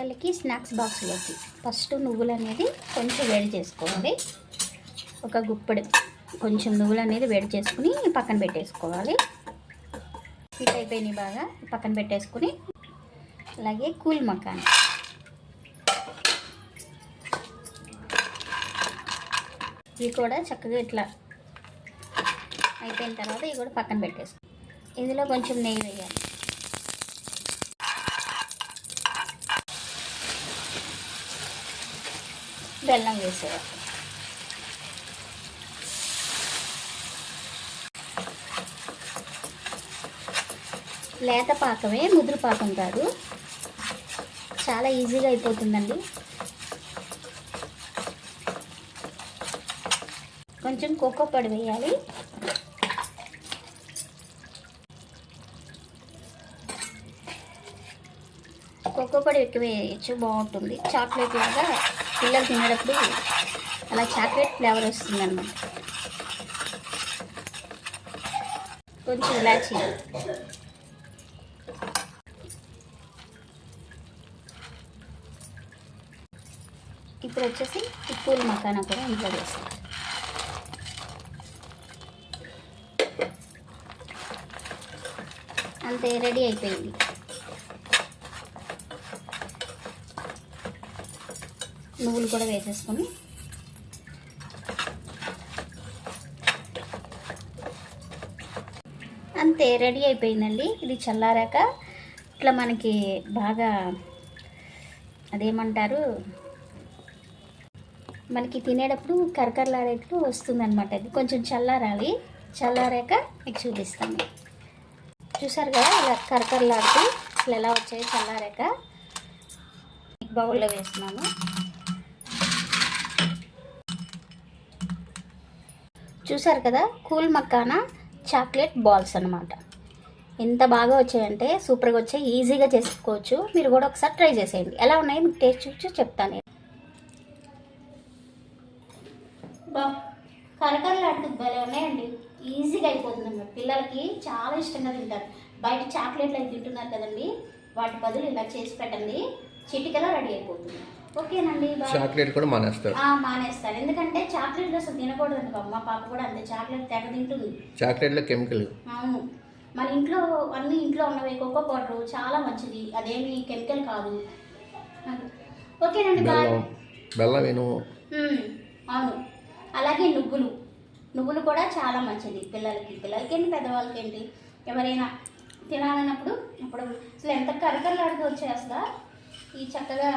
పిల్లలకి స్నాక్స్ బాక్స్లోకి ఫస్ట్ నువ్వులు అనేది కొంచెం వేడి చేసుకోవాలి. ఒక గుప్పెడు కొంచెం నువ్వులు అనేది వేడి చేసుకుని పక్కన పెట్టేసుకోవాలి. హీట్ అయిపోయినాయి బాగా పక్కన పెట్టేసుకుని, అలాగే కూల్ మకానా ఇవి కూడా చక్కగా ఇట్లా అయిపోయిన తర్వాత ఇవి కూడా పక్కన పెట్టేసుకో. ఇందులో కొంచెం నెయ్యి వేయాలి. బెల్లం వేసేయాలి. లేత పాకమే, ముదురు పాకం కాదు. చాలా ఈజీగా అయిపోతుందండి. కొంచెం కోకో పొడి వేయాలి. కోకో పొడి ఎక్కువ వేయచ్చు, బాగుంటుంది. చాక్లెట్ లాగా పిల్లలు తినేటప్పుడు అలా చాక్లెట్ ఫ్లేవర్ వస్తుందన్నమాట. కొంచెం ఇలాచి, ఇప్పుడు వచ్చేసి ఈ పూల మకానా కూడా ఇంట్లో వేస్తాం. అంతే, రెడీ అయిపోయింది. నువ్వులు కూడా వేసేసుకొని అంతే రెడీ అయిపోయిందండి. ఇది చల్లారాక ఇట్లా మనకి బాగా అదేమంటారు, మనకి తినేటప్పుడు కరకరలాడేట్లు వస్తుందన్నమాట. ఇది కొంచెం చల్లారాలి. చల్లారాక మీకు చూపిస్తాను. చూసారు కదా ఇలా కరకరలాడుతూ అసలు ఎలా వచ్చాయో చల్లారాక. బౌల్లో వేస్తున్నాను. చూసారు కదా కూల్ మకానా చాక్లెట్ బాల్స్ అన్నమాట. ఎంత బాగా వచ్చాయంటే సూపర్గా వచ్చాయి. ఈజీగా చేసుకోవచ్చు. మీరు కూడా ఒకసారి ట్రై చేసేయండి. ఎలా ఉన్నాయి మీకు టేస్ట్ చూసి చెప్తాను. కరకరలాడుతూ భలే ఉన్నాయండి. ఈజీగా అయిపోతుంది అన్నమాట. పిల్లలకి చాలా ఇష్టంగా తింటారు. బయట చాక్లెట్లు అవి తింటున్నారు కదండి, వాటి బదులు ఇలా చేసి పెట్టండి. చిటికలా రెడీ అయిపోతుంది. ఓకేనండి. చాక్లెట్ కూడా మానేస్తారు. మానేస్తారు. ఎందుకంటే చాక్లెట్లు అసలు తినకూడదండి. మా పాప కూడా అంతే, చాక్లెట్ తెగ తింటుంది. చాక్లెట్లో కెమికల్. అవును, మన ఇంట్లో అన్ని ఇంట్లో ఉన్నవి. కోకో పౌడర్ చాలా మంచిది, అదేమి కెమికల్ కాదు. ఓకేనండి. బెల్లం. అవును, అలాగే నువ్వులు కూడా చాలా మంచిది పిల్లలకి ఏంటి, పెద్దవాళ్ళకి ఏంటి, ఎవరైనా తినాలన్నప్పుడు అప్పుడు అసలు ఎంత కరకరలాడుతూ వచ్చాయి. అసలు ఈ చక్కగా